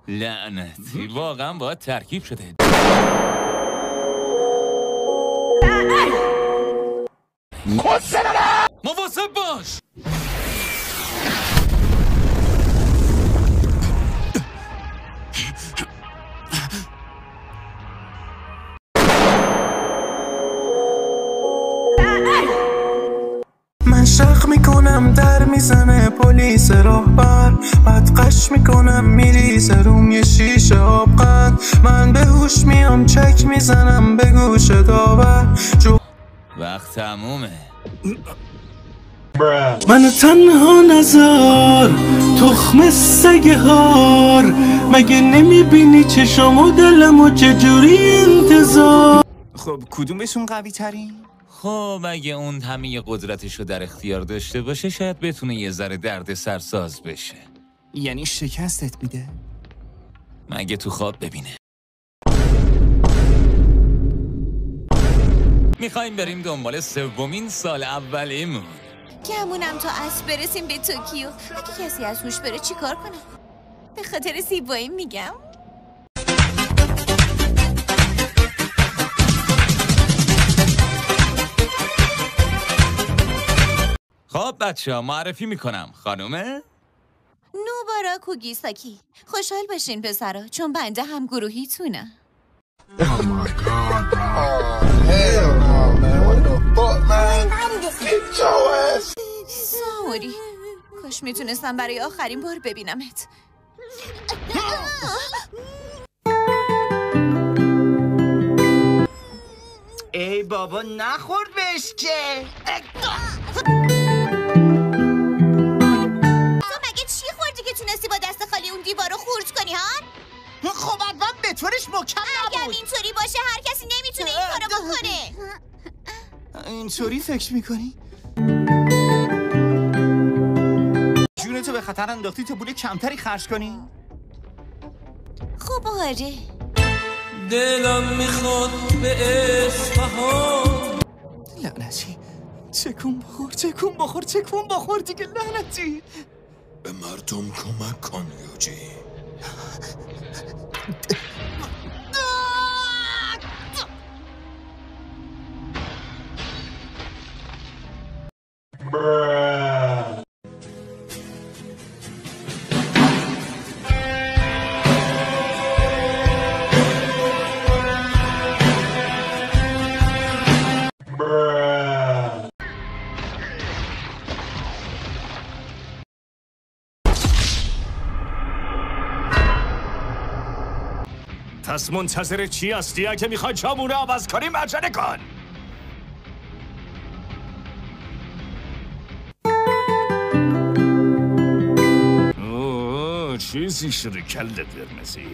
لعنتی واقعا باید ترکیب شده. مواظب باش. من شق میکنم در میزنه پلیس راهبر، بعد قش میکنم میریزه روم یه شیشه آبقند. من به هوش میام چک میزنم به گوش داور. وقت تمومه. من تنها نزار تخم سگه هار، مگه نمیبینی چشم و دلم و چجوری انتظار. خب کدومشون قوی ترین؟ خب اگه اون همه قدرتشو در اختیار داشته باشه شاید بتونه یه ذره درد سرساز بشه. یعنی شکستت میده؟ مگه تو خواب ببینه. میخوایم بریم دنبال سومین سال اولیمون. گمونم تا عصر برسیم به توکیو. اگه کسی از هوش بره چی کار کنه؟ به خاطر زیبایی میگم. خب بچه‌ها معرفی میکنم. خانومه نوبارا کوگیساکی. خوشحال باشین پسرا چون بنده هم گروهیتونه. ساوری کاش میتونستم برای آخرین بار ببینمت. ای بابا نخورد بهش که. تو مگه چی خوردی که تونستی با دست خالی اون دیوارو خورد کنی ها؟ خب حتما به طورش محکم اگر نبود. اینطوری باشه هر کسی نمیتونه این کارو بکنه. اینطوری فکر میکنی؟ جونتو به خطر انداختی تا پول کمتری خرج کنی؟ خب آره. دلم میخواد به اصفهان. لعنتی چکون بخور دیگه لعنتی. به مردم کمک کن یوجی. پس منتظر چی هستی؟ اگه میخوای جامونه عوض کنی عجله کن. اوه چیزی شده کله قرمزی.